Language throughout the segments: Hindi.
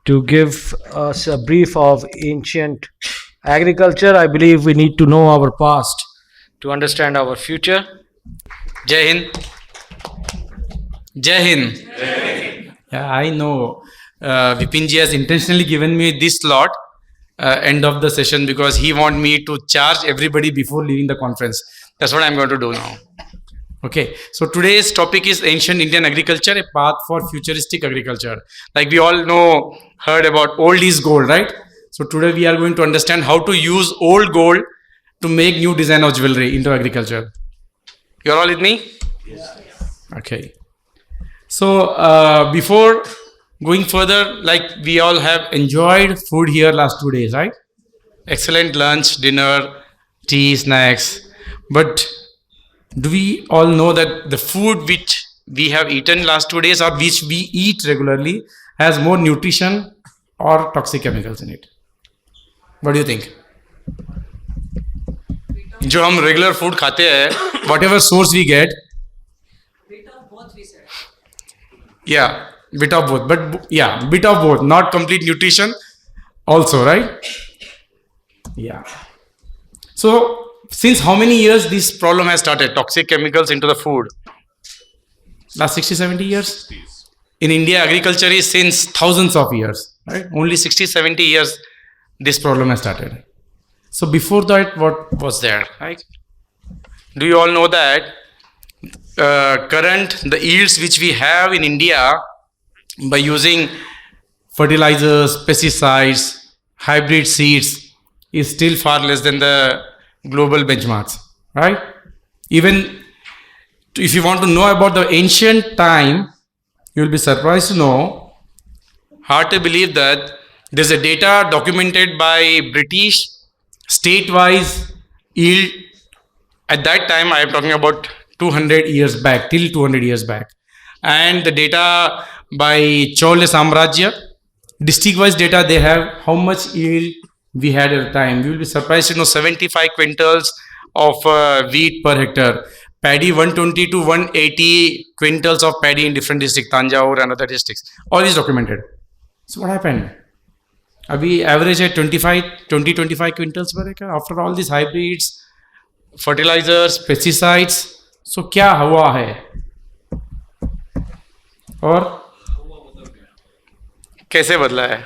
to give us a brief of ancient agriculture. I believe we need to know our past to understand our future. Jai Hind. Jai Hind. Yeah, I know. Vipinji has intentionally given me this slot end of the session because he want me to charge everybody before leaving the conference. That's what I'm going to do now. Okay, so today's topic is ancient Indian agriculture, a path for futuristic agriculture. Like we all know, heard about old is gold, right? So today we are going to understand how to use old gold to make new design of jewelry into agriculture. You're all with me? Yes. Okay. So before going further, like we all have enjoyed food here last 2 days, right? Excellent lunch, dinner, tea, snacks. But do we all know that the food which we have eaten last 2 days or which we eat regularly has more nutrition or toxic chemicals in it? What do you think? जो हम रेगुलर फूड खाते हैं, whatever source we get, bit of both we said. Yeah, bit of both, but yeah, bit of both, not complete nutrition also, right? Yeah. So since how many years this problem has started, toxic chemicals into the food? Last 60-70 years? In India, agriculture is since thousands of years, right? Only 60-70 years this problem has started. So before that, what was there, right? Do you all know that the yields which we have in India by using fertilizers, pesticides, hybrid seeds is still far less than the global benchmarks, right? Even if you want to know about the ancient time, you will be surprised to know, hard to believe that there's a data documented by British state-wise yield. At that time, I am talking about 200 years back, till 200 years back. And the data by Chola Samrajya, district-wise data they have, how much yield we had at the time. You will be surprised to know 75 quintals of wheat per hectare. Paddy 120 to 180 quintals of paddy in different districts, Tanjore and other districts. All is documented. So what happened? We average at 20-25 quintals per acre after all these hybrids, fertilizers, pesticides. So क्या हुआ है? और कैसे बदला है?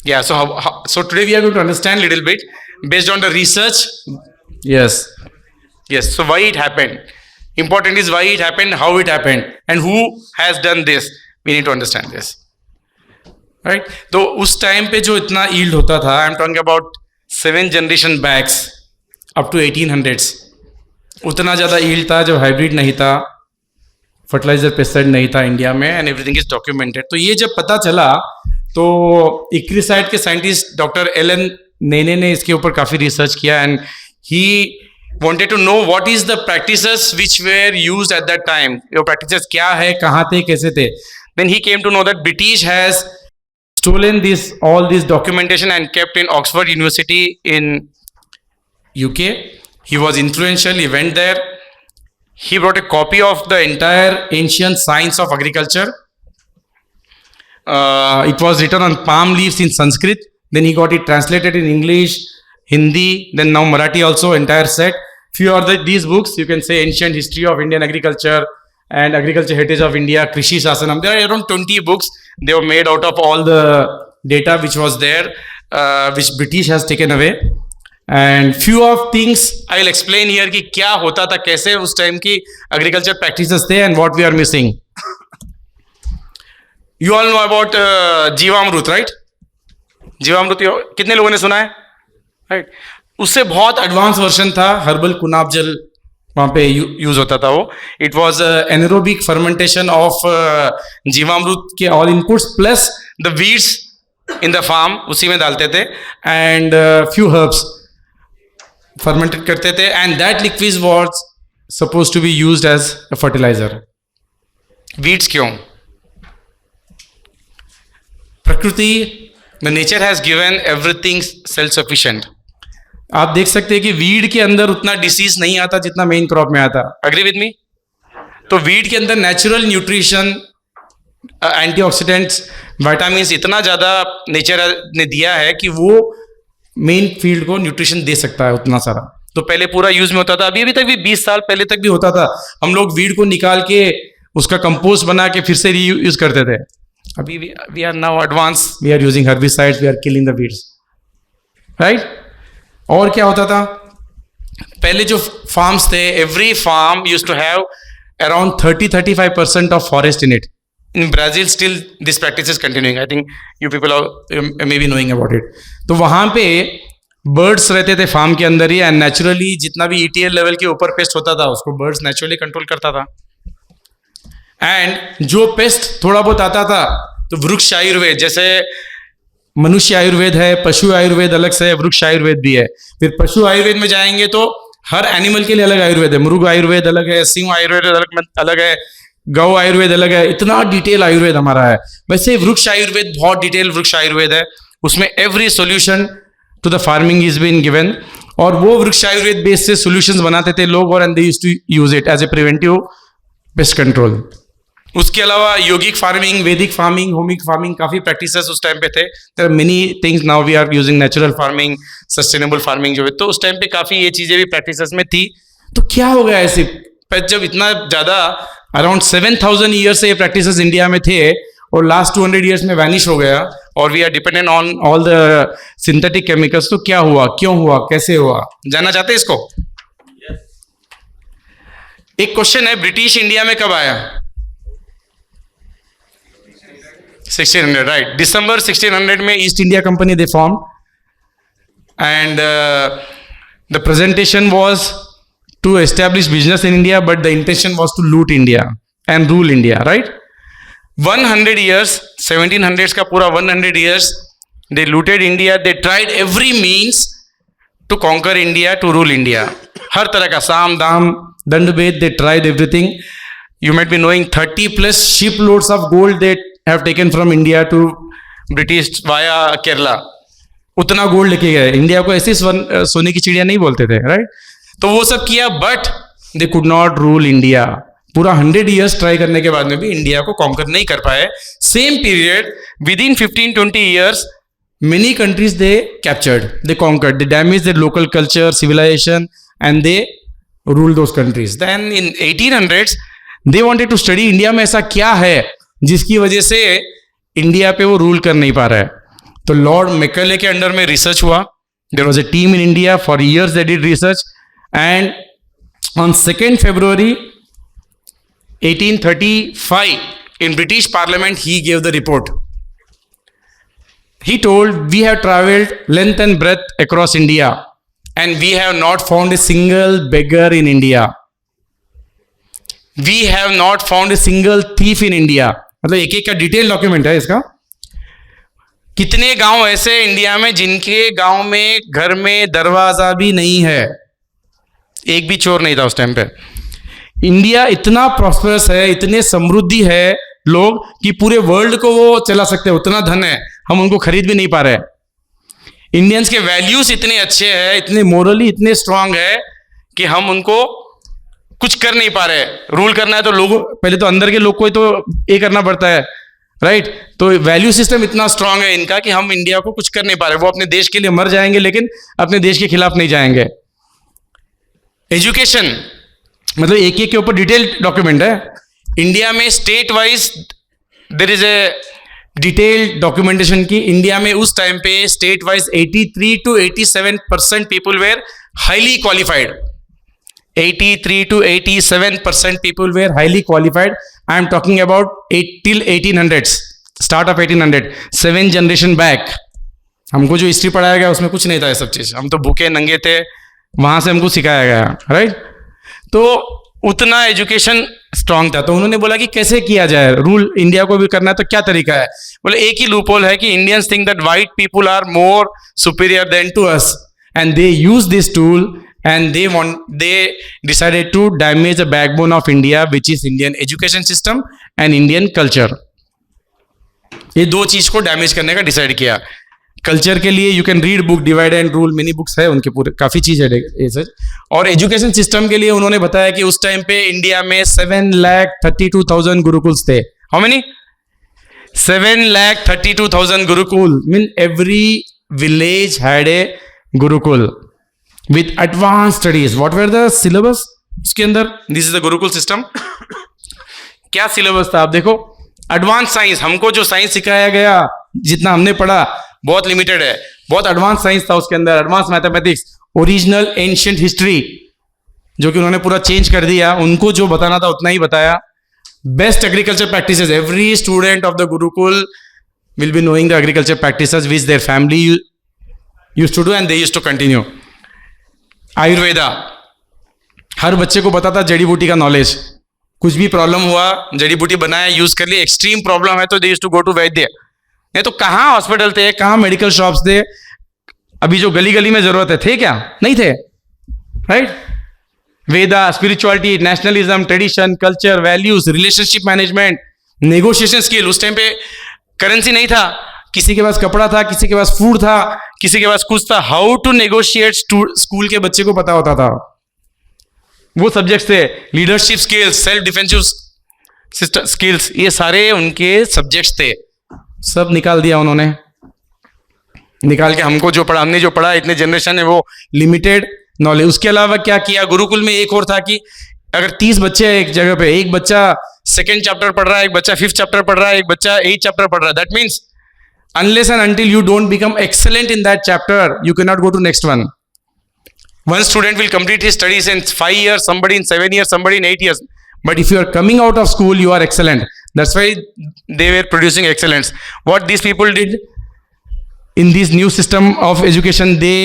Yeah, so today we are going to understand a little bit based on the research. Yes. So why it happened? Important is why it happened, how it happened, and who has done this. We need to understand this. Right? तो उस टाइम पे जो इतना yield होता था, I'm talking about 7 generation backs up to 1800s. उतना ज़्यादा yield था, जो hybrid नहीं था, fertilizer pesticide नहीं था इंडिया में, and everything is documented. तो ये जब पता चला, तो इक्रिसाइड के साइंटिस्ट डॉक्टर एलन नेने ने इसके ऊपर काफ़ी रिसर्च किया, and he wanted to know what is the practices which were used at that time. Your practices क्या है, कहाँ थे, कैसे थे? Then he came to know that British has stolen all this documentation and kept in Oxford University in UK. He was influential. He went there. He brought a copy of the entire ancient science of agriculture. It was written on palm leaves in Sanskrit. Then he got it translated in English, Hindi, then now Marathi also, entire set. Few are these books, you can say Ancient History of Indian Agriculture and Agriculture Heritage of India, Krishi Sasanam. There are around 20 books. They were made out of all the data which was there, which British has taken away. And few of things I will explain here कि क्या होता था, कैसे उस टाइम की agriculture practices थे, and what we are missing. You all know about Jeevamrut, right? Jeevamrut कितने लोगों ने सुना है? Right? उससे बहुत एडवांस वर्जन था, हर्बल कुनाब जल वहाँ पे यूज होता था वो. It was anaerobic fermentation of Jeevamrit के all inputs plus the weeds in the farm, उसी में डालते थे, एंड फ्यू हर्ब्स फर्मेंटेड करते थे, and that liquid was suppose to be used as a fertiliser. Weeds क्यों? प्रकृति, the nature has given everything self sufficient. आप देख सकते हैं कि वीड के अंदर उतना डिसीज नहीं आता जितना मेन क्रॉप में आता. Agree with me? तो वीड के अंदर नेचुरल न्यूट्रिशन एंटीऑक्सीडेंट्स, विटामिन्स इतना ज़्यादा नेचर ने दिया है कि वो मेन फील्ड को न्यूट्रिशन दे सकता है उतना सारा। तो पहले पूरा यूज में होता था, अभी तक भी 20 साल पहले तक भी होता था। हम लोग वीड को निकाल के उसका कंपोस्ट बना के फिर से रीयूज करते थे। अभी we are now advance, we are using herbicides, we are killing the weeds, right. और क्या होता था पहले जो फार्म्स थे, every farm use to have around 30-35% of forest in it. In Brazil still this practice is continuing, I think you people may be knowing about it. तो वहां पे बर्ड्स रहते थे फार्म के अंदर ही, एंड नेचुरली जितना भी ईटीएल लेवल के ऊपर पेस्ट होता था उसको बर्ड्स नेचुरली कंट्रोल करता था। एंड जो पेस्ट थोड़ा बहुत आता था तो वृक्ष आयुर्वेद, जैसे मनुष्य आयुर्वेद है, पशु आयुर्वेद अलग से है, वृक्ष आयुर्वेद भी है। फिर पशु आयुर्वेद में जाएंगे तो हर एनिमल के लिए अलग आयुर्वेद है, मृग आयुर्वेद अलग है, सिंह आयुर्वेद अलग है, गौ आयुर्वेद अलग है। इतना डिटेल आयुर्वेद हमारा है। वैसे वृक्ष आयुर्वेद बहुत डिटेल वृक्ष आयुर्वेद है, उसमें every solution to the farming is been given. और वो वृक्ष आयुर्वेद बेस से सॉल्यूशंस बनाते थे लोग, और and they used to use it as a preventive pest control. उसके अलावा योगिक फार्मिंग, वैदिक फार्मिंग, होमिक फार्मिंग, काफी प्रैक्टिसेस उस टाइम पे थे। There are many things, now we are using natural farming, sustainable farming जो है, तो उस टाइम पे काफी ये चीजें भी प्रैक्टिसेस में थी। तो क्या हो गया ऐसे, जब इतना ज्यादा अराउंड 7000 ईयर्स से ये प्रैक्टिसेस इंडिया में थे और लास्ट 200 ईयर्स में वैनिश हो गया, और we are dependent on all the synthetic chemicals. तो क्या हुआ, क्यों हुआ, कैसे हुआ, जानना चाहते हैं इसको? एक क्वेश्चन है, ब्रिटिश इंडिया में कब आया? 1600, राइट। दिसंबर 1600 में East India Company they form, and the presentation was to establish business in India, but the intention was to loot India and rule India, right. 100 years, 1700s का पूरा 100 years, they looted India, they tried every means to conquer India, to rule India. हर तरह का साम दाम दंड भेद, they tried everything. You might be knowing 30+ shiploads of gold they have taken from India to British via Kerala. उतना गोल्ड लेके गए। इंडिया को ऐसे सोने की चिड़िया नहीं बोलते थे, राइट। तो वो सब किया, but they could not rule India. पूरा 100 years ट्राई करने के बाद में भी इंडिया को कॉन्कर नहीं कर पाए। Same period, with in 15-20 years, many countries they captured, they conquered, they damaged their local culture, civilization, and they ruled those countries. Then in 1800s, they wanted to study India में ऐसा क्या है जिसकी वजह से इंडिया पे वो रूल कर नहीं पा रहा है। तो लॉर्ड मैकेले के अंडर में रिसर्च हुआ। There was a team in India, for years they did research, and on 2nd February 1835 in British Parliament he gave the report. He told, we have traveled length and breadth across India and we have not found a single beggar in India. We have not found a single thief in India. मतलब एक एक का डिटेल डॉक्यूमेंट है इसका। कितने गांव ऐसे इंडिया में जिनके गांव में घर में दरवाजा भी नहीं है, एक भी चोर नहीं था उस टाइम पे। इंडिया इतना प्रॉस्परस है, इतने समृद्धि है लोग कि पूरे वर्ल्ड को वो चला सकते हैं, उतना धन है, हम उनको खरीद भी नहीं पा रहे। इंडियंस के वैल्यूज इतने अच्छे हैं, इतने मोरली इतने स्ट्रांग है कि हम उनको कुछ कर नहीं पा रहे। रूल करना है तो लोगों, पहले तो अंदर के लोग को ही तो ये करना पड़ता है, राइट। तो वैल्यू सिस्टम इतना स्ट्रांग है इनका कि हम इंडिया को कुछ कर नहीं पा रहे। वो अपने देश के लिए मर जाएंगे लेकिन अपने देश के खिलाफ नहीं जाएंगे। एजुकेशन, मतलब एक एक के ऊपर डिटेल डॉक्यूमेंट है। इंडिया में state wise there is a detail documentation की। इंडिया में उस टाइम पे state wise 83 to 87% people were highly qualified. 83 to 87% people were highly qualified. I am talking about till 1800s, start of 1800, 7 generation back. हमको जो हिस्ट्री पढ़ाया गया उसमें कुछ नहीं था ये सब चीज, हम तो भूखे नंगे थे, वहां से हमको सिखाया गया, राइट। तो उतना एजुकेशन स्ट्रांग था। तो उन्होंने बोला कि कैसे किया जाए, रूल इंडिया को भी करना है तो क्या तरीका है। बोले एक ही लूपहोल है कि Indians think that white people are more superior than to us, and they use this tool and they decided to damage the backbone of India, which is Indian education system and Indian culture. ये दो चीज को डैमेज करने का डिसाइड किया। कल्चर के लिए you can read book divide and rule, many books है उनके, पूरे काफी चीज है ये सच। और एजुकेशन सिस्टम के लिए उन्होंने बताया कि उस टाइम पे इंडिया में 7,32,000 गुरुकुल्स थे। How many? 7,32,000 Gurukul. Mean every village had a Gurukul with advanced studies. What were the syllabus? उसके अंदर this is the Gurukul system. क्या सिलेबस था आप देखो. एडवांस साइंस, हमको जो साइंस सिखाया गया जितना हमने पढ़ा बहुत लिमिटेड है. बहुत एडवांस साइंस था उसके अंदर. Advance mathematics, original ancient history जो कि उन्होंने पूरा चेंज कर दिया. उनको जो बताना था उतना ही बताया. Best agriculture practices. Every student of the gurukul will be knowing the agriculture practices which their family used to do and they used to continue. Ayurveda, हर बच्चे को पता था जड़ी बूटी का नॉलेज. कुछ भी प्रॉब्लम हुआ जड़ी बूटी बनाया, यूज कर लिया. एक्सट्रीम प्रॉब्लम है तो they used to go to वैद्य. नहीं तो कहाँ हॉस्पिटल थे, कहाँ मेडिकल शॉप्स थे. अभी जो गली गली में जरूरत है थे क्या? नहीं थे. Right. Veda, spirituality, nationalism, tradition, culture, values, relationship management, negotiation skill. उस टाइम पे करेंसी नहीं था. किसी के पास कपड़ा था, किसी के पास फूड था, किसी के पास कुछ था. हाउ टू नेगोशिएट स्कूल के बच्चे को पता होता था. वो सब्जेक्ट्स थे. Leadership skills, self defensive skills, ये सारे उनके सब्जेक्ट्स थे. सब निकाल दिया उन्होंने. निकाल के हमको जो पढ़ा, हमने जो पढ़ा, इतने जनरेशन है वो लिमिटेड नॉलेज. उसके अलावा क्या किया गुरुकुल में? एक और था कि अगर 30 बच्चे हैं एक जगह पे, एक बच्चा सेकेंड चैप्टर पढ़ रहा है, एक बच्चा 5th चैप्टर पढ़ रहा है, एक बच्चा 8th चैप्टर पढ़ रहा है. That means unless and until you don't become excellent in that chapter, you cannot go to next one. One student will complete his studies in 5 years, somebody in 7 years, somebody in 8 years. But if you are coming out of school, you are excellent. That's why they were producing excellence. What these people did in this new system of education, they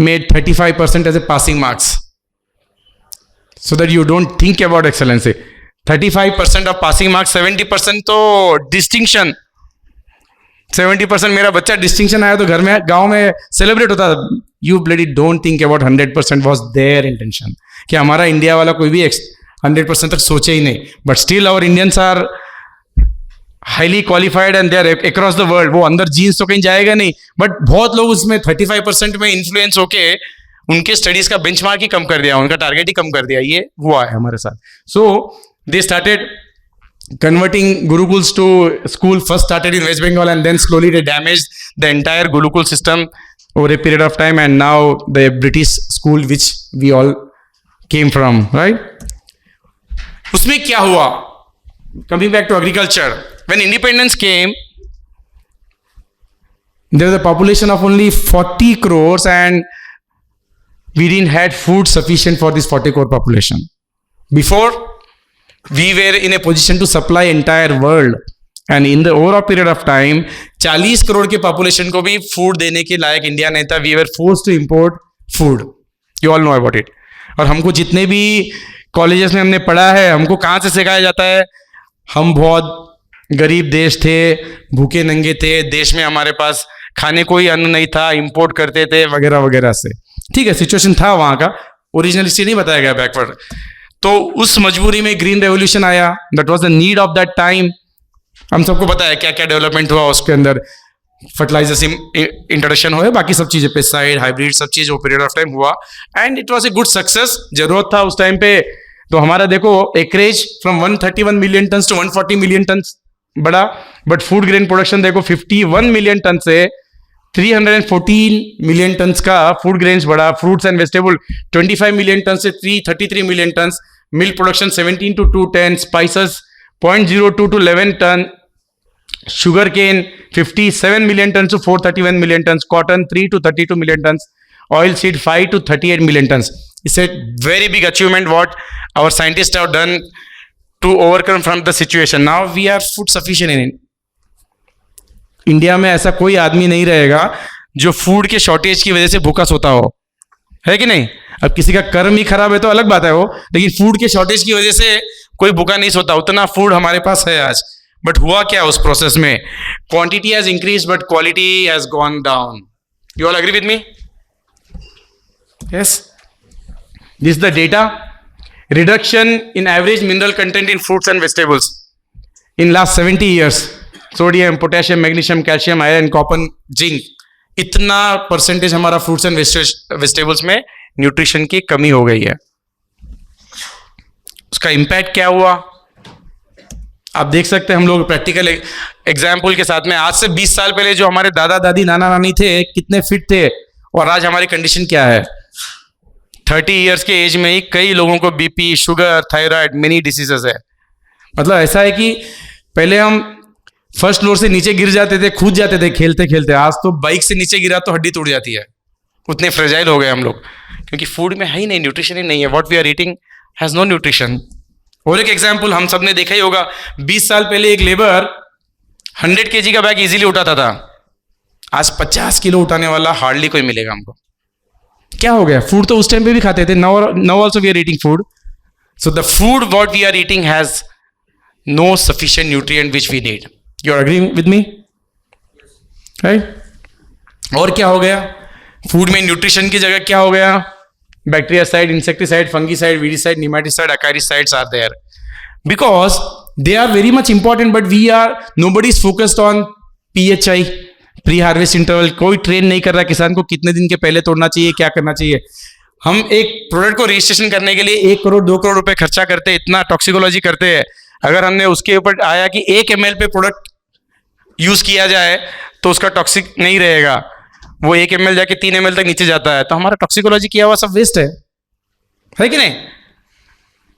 made 35% as a passing marks, so that you don't think about excellency. 35% of passing marks, 70% तो distinction. 70% मेरा बच्चा डिस्टिंक्शन आया तो घर में, गांव में सेलिब्रेट होता. You bloody don't think about 100% was there intention. कि हमारा इंडिया वाला कोई भी 100% तक सोचे ही नहीं. But still our Indians are highly qualified and they are across the world. वो अंदर जीन्स तो कहीं जाएगा नहीं, बट बहुत लोग उसमें 35% में इन्फ्लुएंस होके उनके स्टडीज का बेंचमार्क ही कम कर दिया, उनका टारगेट ही कम कर दिया. ये हुआ है हमारे साथ. So they started converting gurukuls to school. First started in West Bengal and then slowly they damaged the entire gurukul system over a period of time, and now the British school which we all came from, right? उसमें क्या हुआ? Coming back to agriculture, when independence came, there was a population of only 40 crores and we didn't had food sufficient for this 40 crore population. Before, we were in a position to supply entire world, and in the overall period of time 40 crore के पॉपुलेशन को भी फूड देने के लायक इंडिया नहीं था. We were forced to import food. You all know about it. और हमको जितने भी कॉलेजेस में हमने पढ़ा है, हमको कहाँ से सिखाया जाता है? हम बहुत गरीब देश थे, भूखे नंगे थे, देश में हमारे पास खाने कोई अन्न नहीं था, इंपोर्ट करते थे वगैरह वगैरह से. ठीक है, सिचुएशन था वहाँ का. ओरिजिनल हिस्ट्री नहीं बताया गया बैकवर्ड. तो उस मजबूरी में ग्रीन रेवोल्यूशन आया. That was the need of that time. हम सबको पता है क्या क्या डेवलपमेंट हुआ उसके अंदर. फर्टिलाइजर्स इंट्रोडक्शन हुए, बाकी सब चीजें, पेस्टिसाइड, हाइब्रिड, सब चीज वो पीरियड ऑफ टाइम हुआ, and it was a good success. जरूरत था उस टाइम पे. तो हमारा देखो acreage from 131 million ton to 140 million ton बढ़ा. बट फूड ग्रेन प्रोडक्शन देखो 51 मिलियन टन से 314 मिलियन टन का फूड ग्रेन्स बढ़ा. Fruits and vegetable 25 million ton से 333 million ton. Milk production 17 to 210. Spices 0.02 to 11 ton. Sugar cane 57 million ton to 431 million ton. Cotton 3 to 32 million ton. Oil seed 5 to 38 million ton. It's a very big achievement what our scientists have done to overcome from the situation. Now we are food sufficient in India में. ऐसा कोई आदमी नहीं रहेगा जो फूड के शॉर्टेज की वजह से भूखा सोता हो, है कि नहीं? अब किसी का कर्म ही खराब है तो अलग बात है वो, लेकिन फूड के शॉर्टेज की वजह से कोई भूखा नहीं सोता. उतना फूड हमारे पास है आज. बट हुआ क्या उस प्रोसेस में? Quantity has increase but quality has gone down. You all agree with me? Yes. This the data. Reduction in average mineral content in fruits and vegetables in last 70 years. Sodium, potassium, magnesium, calcium, iron, copper, zinc, इतना परसेंटेज हमारा फ्रूट्स एंड वेजिटेबल्स में न्यूट्रिशन की कमी हो गई है. उसका इंपैक्ट क्या हुआ? आप देख सकते हैं हम लोग प्रैक्टिकल एग्जाम्पल के साथ में, आज से 20 साल पहले जो हमारे दादा दादी नाना नानी थे कितने फिट थे, और आज हमारी कंडीशन क्या है। 30 इयर्स के एज में ही कई लोगों को BP, sugar, thyroid, many diseases है। मतलब ऐसा है कि पहले हम फर्स्ट फ्लोर से नीचे गिर जाते थे, कूद जाते थे खेलते खेलते, आज तो बाइक से नीचे गिरा तो हड्डी टूट जाती है, उतने फ्रेजाइल हो गए हम लोग, क्योंकि फूड में है ही नहीं, न्यूट्रिशन ही नहीं है। What we are eating has no nutrition. और एक एग्जाम्पल हम सब ने देखा ही होगा, 20 साल पहले एक लेबर 100 kg का बैग इजीली उठाता था, आज 50 किलो उठाने वाला हार्डली कोई मिलेगा हमको। क्या हो गया? फूड तो उस टाइम पे भी खाते थे, now also we are eating food. So the food what we are eating has no sufficient nutrient which we need. You are agreeing with me, right? और क्या हो गया? फूड में न्यूट्रिशन की जगह क्या हो गया? Bactericide, insecticide, fungicide, weedicide, nematicide, acaricides are there because they are very much important, but nobody is focused on PHI, pre harvest interval. कोई ट्रेन नहीं कर रहा किसान को कितने दिन के पहले तोड़ना चाहिए, क्या करना चाहिए। हम एक प्रोडक्ट को रजिस्ट्रेशन करने के लिए 1 करोड़ 2 करोड़ रुपए खर्चा करते हैं, इतना टॉक्सिकोलॉजी करते हैं। अगर हमने उसके ऊपर आया कि 1 ml पे प्रोडक्ट यूज किया जाए तो उसका टॉक्सिक नहीं रहेगा, वो 1 ml जाके 3 ml तक नीचे जाता है, तो हमारा टॉक्सिकोलॉजी किया हुआ सब वेस्ट है कि नहीं?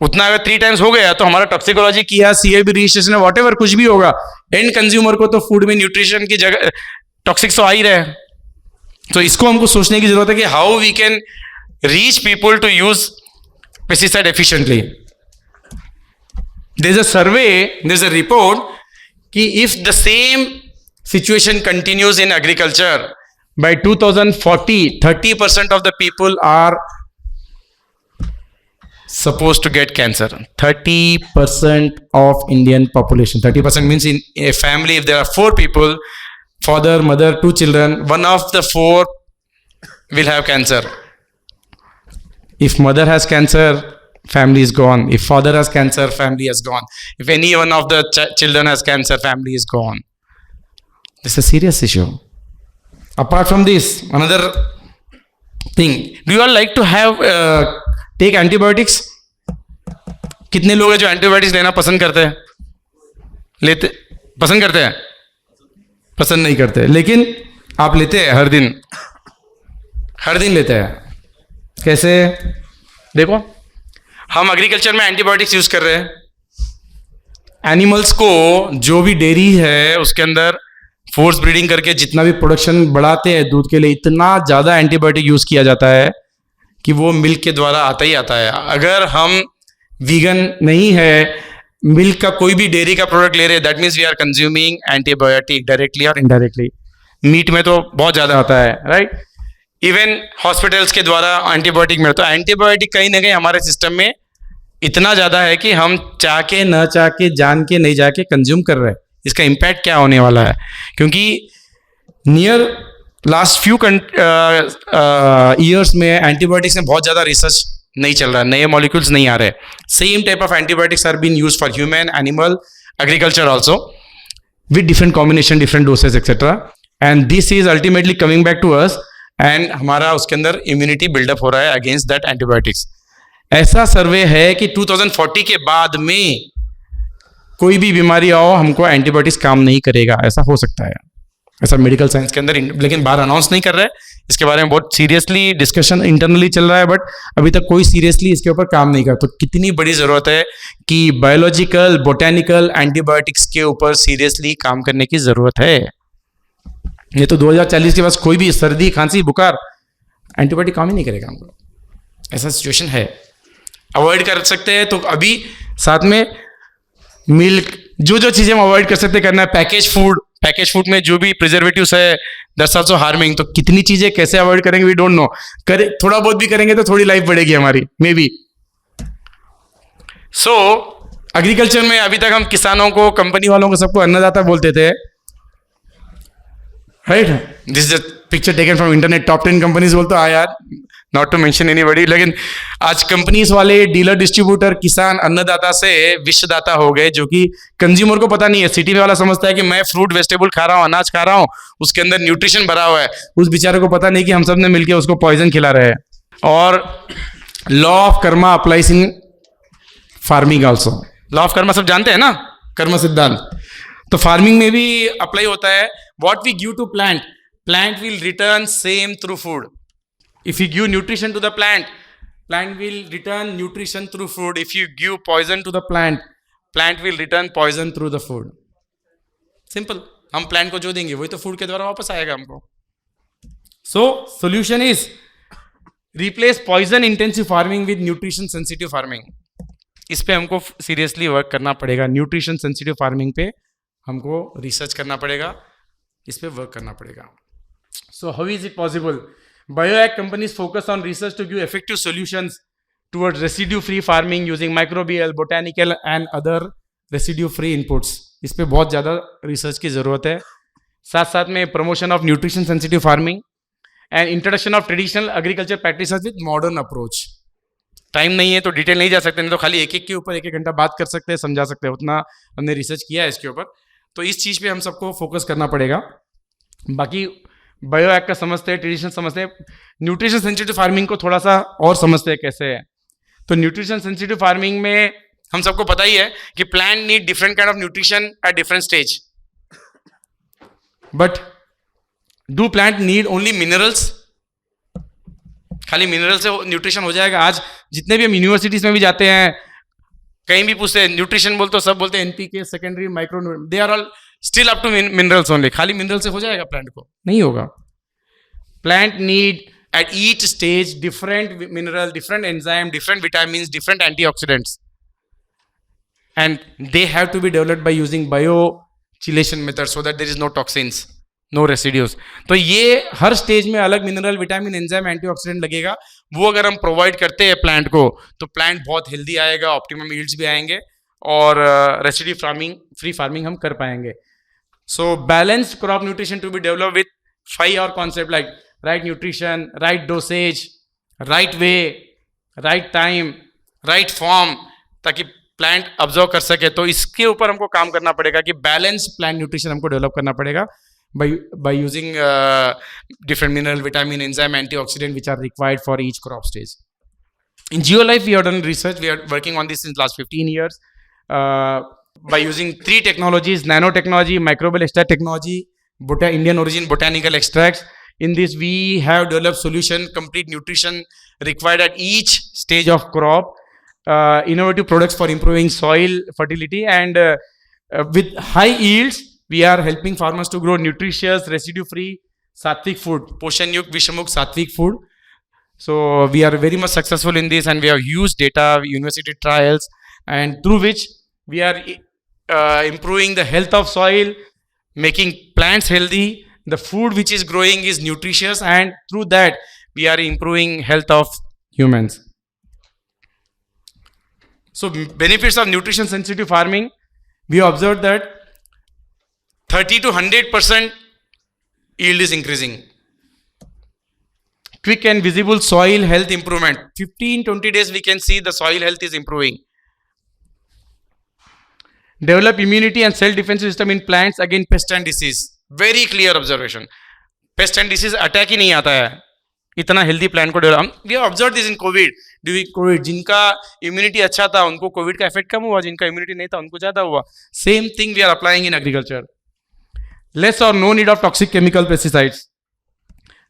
उतना अगर 3 टाइम्स हो गया तो हमारा टॉक्सिकोलॉजी किया, CAB रजिस्ट्रेशन, वॉटेवर कुछ भी होगा, एंड कंज्यूमर को तो फूड में न्यूट्रिशन की जगह टॉक्सिक्स तो आ ही रहे। तो इसको हमको सोचने की जरूरत है कि how we can reach people to use pesticide efficiently. There is a survey, there is a report कि if the same situation continues in agriculture, by 2040 30% of the people are supposed to get cancer. 30% of Indian population, 30% means in a family if there are 4 people, father, mother, 2 children, one of the 4 will have cancer. If mother has cancer, family is gone. If father has cancer, family has gone. If any one of the children has cancer, family is gone. This is a serious issue. Apart from this, another thing, do you all like to have take antibiotics? कितने लोग हैं जो एंटीबायोटिक्स लेना पसंद करते हैं? लेते पसंद करते हैं? पसंद नहीं करते, लेकिन आप लेते हैं हर दिन, हर दिन लेते हैं। कैसे? देखो, हम एग्रीकल्चर में एंटीबायोटिक्स यूज कर रहे हैं। एनिमल्स को, जो भी डेयरी है उसके अंदर फोर्स ब्रीडिंग करके जितना भी प्रोडक्शन बढ़ाते हैं दूध के लिए, इतना ज़्यादा एंटीबायोटिक यूज़ किया जाता है कि वो मिल्क के द्वारा आता ही आता है। अगर हम वीगन नहीं है, मिल्क का कोई भी डेयरी का प्रोडक्ट ले रहे हैं, that means we are consuming antibiotic directly और इनडायरेक्टली। मीट में तो बहुत ज़्यादा आता है, राइट? इवन हॉस्पिटल्स के द्वारा एंटीबायोटिक में, तो एंटीबायोटिक कहीं ना कहीं हमारे सिस्टम में इतना ज़्यादा है कि हम चाह के न चाह के, जान के नहीं जाके कंज्यूम कर रहे हैं। इसका इम्पैक्ट क्या होने वाला है? क्योंकि नियर लास्ट फ्यू ईयर्स में एंटीबायोटिक्स में बहुत ज़्यादा रिसर्च नहीं चल रहा है, नए मॉलिक्यूल्स नहीं आ रहे। Same type of antibiotics are been use for human, animal, agriculture also, with different combination, different dosage etcetera, and this is ultimately coming back to us, and हमारा उसके अंदर इम्यूनिटी बिल्डअप हो रहा है अगेंस्ट दैट एंटीबायोटिक्स। ऐसा सर्वे है कि 2040 के बाद में कोई भी बीमारी आओ, हमको एंटीबायोटिक्स काम नहीं करेगा, ऐसा हो सकता है, ऐसा मेडिकल साइंस के अंदर, लेकिन बाहर अनाउंस नहीं कर रहे हैं। इसके बारे में बहुत सीरियसली डिस्कशन इंटरनली चल रहा है, बट अभी तक कोई सीरियसली इसके ऊपर काम नहीं कर। तो कितनी बड़ी ज़रूरत है कि बायोलॉजिकल, बोटेनिकल एंटीबायोटिक्स के ऊपर सीरियसली काम करने की ज़रूरत है। ये तो 2040 के बाद कोई भी सर्दी, खांसी, बुखार, एंटीबायोटिक काम ही नहीं करेगा हमको, ऐसा सिचुएशन है। अवॉइड कर सकते हैं तो अभी साथ में मिल्क, जो चीज़ें हम अवॉइड कर सकते करना है। पैकेज फूड में जो भी प्रिजर्वेटिव्स है, दैट्स आल्सो हार्मिंग। तो कितनी चीज़ें कैसे अवॉइड करेंगे, वी डोंट नो। करे थोड़ा बहुत भी करेंगे तो थोड़ी लाइफ बढ़ेगी हमारी, मे बी। सो एग्रीकल्चर में अभी तक हम किसानों को, कंपनी वालों को, सबको अन्नदाता बोलते थे, right? This is picture taken from internet, top 10 companies बोलते हैं यार, नॉट टू मेंशन एनीबॉडी, लेकिन आज कंपनीज वाले, डीलर, डिस्ट्रीब्यूटर, किसान अन्नदाता से विश्वदाता हो गए, जो कि कंज्यूमर को पता नहीं है। सिटी में वाला समझता है कि मैं फ्रूट वेजिटेबल खा रहा हूँ, अनाज खा रहा हूँ, उसके अंदर न्यूट्रिशन भरा हुआ है। उस बेचारे को पता नहीं कि हम सब ने मिलकर उसको पॉइजन खिला रहे हैं। और law of Karma applies in farming also. Law of Karma सब जानते हैं ना? कर्म सिद्धांत. तो फार्मिंग में भी अप्लाई होता है. What we give to plant, plant will return same through food. If you give nutrition to the plant, plant will return nutrition through food. If you give poison to the plant, plant will return poison through the food. Simple. हम प्लांट को जो देंगे वही तो फूड के द्वारा वापस आएगा हमको. So solution is replace poison intensive farming with nutrition sensitive farming. इस पे हमको सीरियसली वर्क करना पड़ेगा. न्यूट्रिशन सेंसिटिव फार्मिंग पे हमको रिसर्च करना पड़ेगा, इस पे वर्क करना पड़ेगा. So how is it possible? Bioag companies focus on research to give effective solutions towards residue-free farming using microbial, botanical and other residue-free inputs. इस पे बहुत ज़्यादा रिसर्च की ज़रूरत है. साथ साथ में promotion of nutrition sensitive farming and introduction of traditional agriculture practices with modern approach. Time नहीं है तो डिटेल नहीं जा सकते, नहीं तो खाली एक एक के ऊपर एक एक घंटा बात कर सकते हैं, समझा सकते हैं. उतना हमने रिसर्च किया है इसके ऊपर. तो इस चीज़ पे हम सबको फोकस करना पड़ेगा. बाकी बायोएग का समझते हैं, ट्रेडिशनल समझते हैं, न्यूट्रिशन सेंसिटिव फार्मिंग को थोड़ा सा और समझते हैं कैसे है. तो न्यूट्रिशन सेंसिटिव फार्मिंग में हम सबको पता ही है कि plant need different kind of nutrition at different stage. But do plant need only minerals? खाली मिनरल से न्यूट्रिशन हो जाएगा? आज जितने भी हम यूनिवर्सिटीज में भी जाते हैं, कहीं भी पूछते हैं न्यूट्रिशन बोलते, सब बोलते हैं NPK, secondary, micro, they are all still up to minerals only. खाली मिनरल से हो जाएगा प्लांट को? नहीं होगा. Plant need at each stage different mineral, different enzyme, different vitamin, different antioxidants, and they have to be developed by using biochelation method so that there is no toxins, no residues. तो ये हर स्टेज में अलग मिनरल, विटामिन, एंजाइम, एंटीऑक्सीडेंट लगेगा. वो अगर हम प्रोवाइड करते हैं प्लांट को तो प्लांट बहुत हेल्दी आएगा, ऑप्टिमम यील्ड्स भी आएंगे और रेसिड्यू फार्मिंग, फ्री फार्मिंग हम कर पाएंगे. So balanced crop nutrition to be developed with 5 or concept like right nutrition, right dosage, right way, right time, right form, ताकि प्लांट ऑब्जर्व कर सके. तो इसके ऊपर हमको काम करना पड़ेगा कि बैलेंस प्लांट न्यूट्रिशन हमको डेवलप करना पड़ेगा by using different mineral, vitamin, enzyme, antioxidant which are required for each crop stage. In GeoLife, we have done research. We are working on this since last 15 years. By using 3 technologies: nanotechnology, microbial extract technology, Indian origin botanical extracts. In this, we have developed solution, complete nutrition required at each stage of crop, innovative products for improving soil fertility, and with high yields, we are helping farmers to grow nutritious, residue-free, sattvic food, Poshan Yukt, Vishamukh sattvic food. So we are very much successful in this, and we have huge data, university trials, and through which we are improving the health of soil, making plants healthy, the food which is growing is nutritious, and through that we are improving health of humans. So benefits of nutrition sensitive farming, we observed that 30 to 100% yield is increasing. Quick and visible soil health improvement. 15-20 days we can see the soil health is improving. Develop immunity and cell defense system in plants against pest and disease. Very clear observation. Pest and disease attack ही नहीं आता है इतना हेल्दी प्लांट को develop. We have observe this in COVID. During COVID जिनका इम्यूनिटी अच्छा था उनको कोविड का इफेक्ट कम हुआ, जिनका इम्यूनिटी नहीं था उनको ज्यादा हुआ. Same thing we are applying in agriculture. Less और no need of toxic chemical pesticides.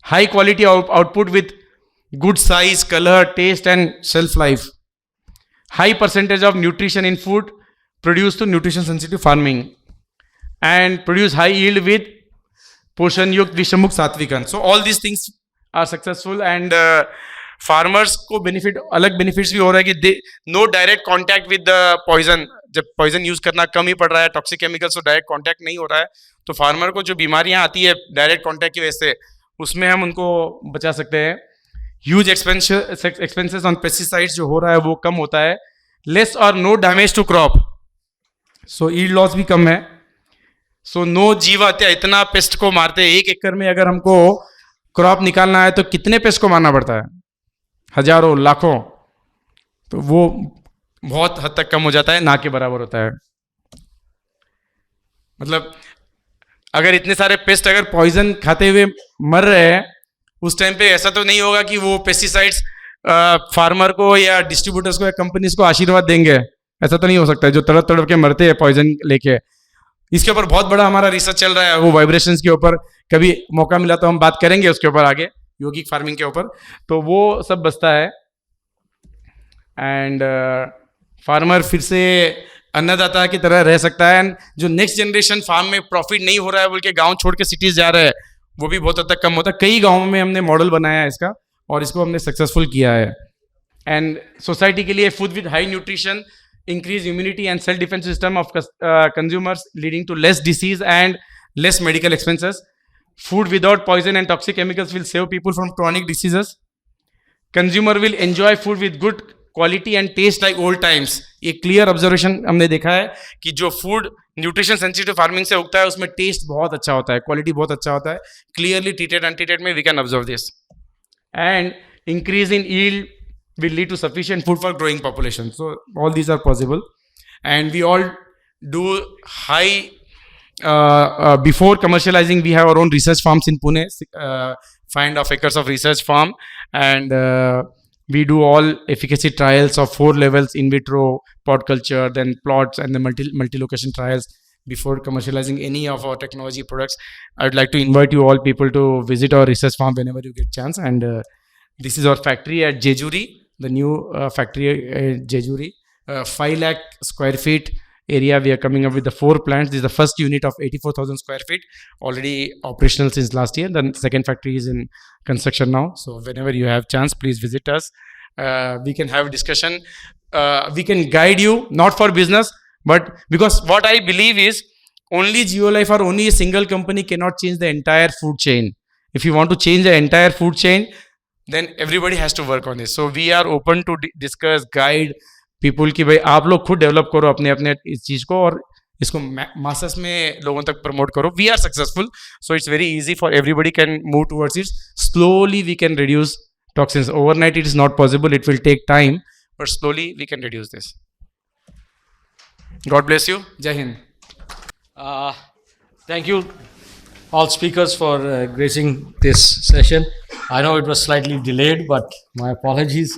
High quality output with good size, colour, taste and shelf life. High percentage of nutrition in food produced to nutrition sensitive farming, and produce high yield with Poshan Yukt, Vishamukh Sattvikan. So all these things are successful, and farmers को benefit, अलग benefits भी हो रहा है कि no direct contact with the poison. जब poison use करना कम ही पड़ रहा है, toxic chemicals तो direct contact नहीं हो रहा है, तो farmer को जो बीमारियां आती है direct contact की वजह से, उसमें हम उनको बचा सकते हैं. Huge expenses on pesticides जो हो रहा है वो कम होता है. Less or no damage to crop. So yield loss भी कम है. सो नो जीव हत्या. इतना पेस्ट को मारते हैं 1 एकड़ में. अगर हमको क्रॉप निकालना है तो कितने पेस्ट को मारना पड़ता है? हजारों, लाखों. तो वो बहुत हद तक कम हो जाता है, ना के बराबर होता है. मतलब अगर इतने सारे पेस्ट अगर पॉइजन खाते हुए मर रहे हैं उस टाइम पे ऐसा तो नहीं होगा कि वो पेस्टिसाइड्स फार्मर को या डिस्ट्रीब्यूटर्स को या कंपनीज को आशीर्वाद देंगे. ऐसा तो नहीं हो सकता है जो तड़प तड़प के मरते हैं पॉइजन लेके। इसके ऊपर बहुत बड़ा हमारा रिसर्च चल रहा है, वो वाइब्रेशंस के ऊपर। कभी मौका मिला तो हम बात करेंगे उसके ऊपर आगे, योगिक फार्मिंग के ऊपर। तो वो सब बचता है। एंड फार्मर फिर से अन्नदाता की तरह रह सकता है। एंड जो नेक्स्ट जनरेशन फार्म में प्रॉफिट नहीं हो रहा है बोल के गाँव छोड़ के सिटीज जा रहा है, वो भी बहुत हद तक कम होता है। कई गाँवों में हमने मॉडल बनाया है इसका, और इसको हमने सक्सेसफुल किया है। एंड सोसाइटी के लिए food with high nutrition, increase immunity and self defense system of consumers, leading to less disease and less medical expenses. Food without poison and toxic chemicals will save people from chronic diseases. Consumer will enjoy food with good quality and taste like old times. ये क्लियर ऑब्जर्वेशन हमने देखा है कि जो फूड न्यूट्रिशन सेंसिटिव फार्मिंग से उगता है उसमें टेस्ट बहुत अच्छा होता है, क्वालिटी बहुत अच्छा होता है। क्लियरली ट्रीटेड अनट्रीटेड में we can observe this. And increase in yield will lead to sufficient food for growing population. So all these are possible, and we all do high. Before commercializing, we have our own research farms in Pune, 5.5 acres of research farm, and we do all efficacy trials of 4 levels: in vitro, pod culture, then plots, and the multi-location trials before commercializing any of our technology products. I would like to invite you all people to visit our research farm whenever you get chance. And this is our factory at Jejuri, the new factory at Jejuri. 5 lakh square feet area. We are coming up with the 4 plants. This is the first unit of 84,000 square feet, already operational since last year. The second factory is in construction now. So whenever you have chance, please visit us. We can have discussion. We can guide you, not for business, but because what I believe is only Geolife or only a single company cannot change the entire food chain. If you want to change the entire food chain, then everybody has to work on this. So we are open to discuss, guide people कि भाई आप लोग खुद डेवलप करो अपने अपने इस चीज़ को, और इसको मासस में लोगों तक प्रमोट करो. We are successful, so it's very easy for everybody can move towards it. Slowly we can reduce toxins. Overnight it is not possible. It will take time, but slowly we can reduce this. God bless you. Jai Hind. Thank you, all speakers, for gracing this session. I know it was slightly delayed, but my apologies.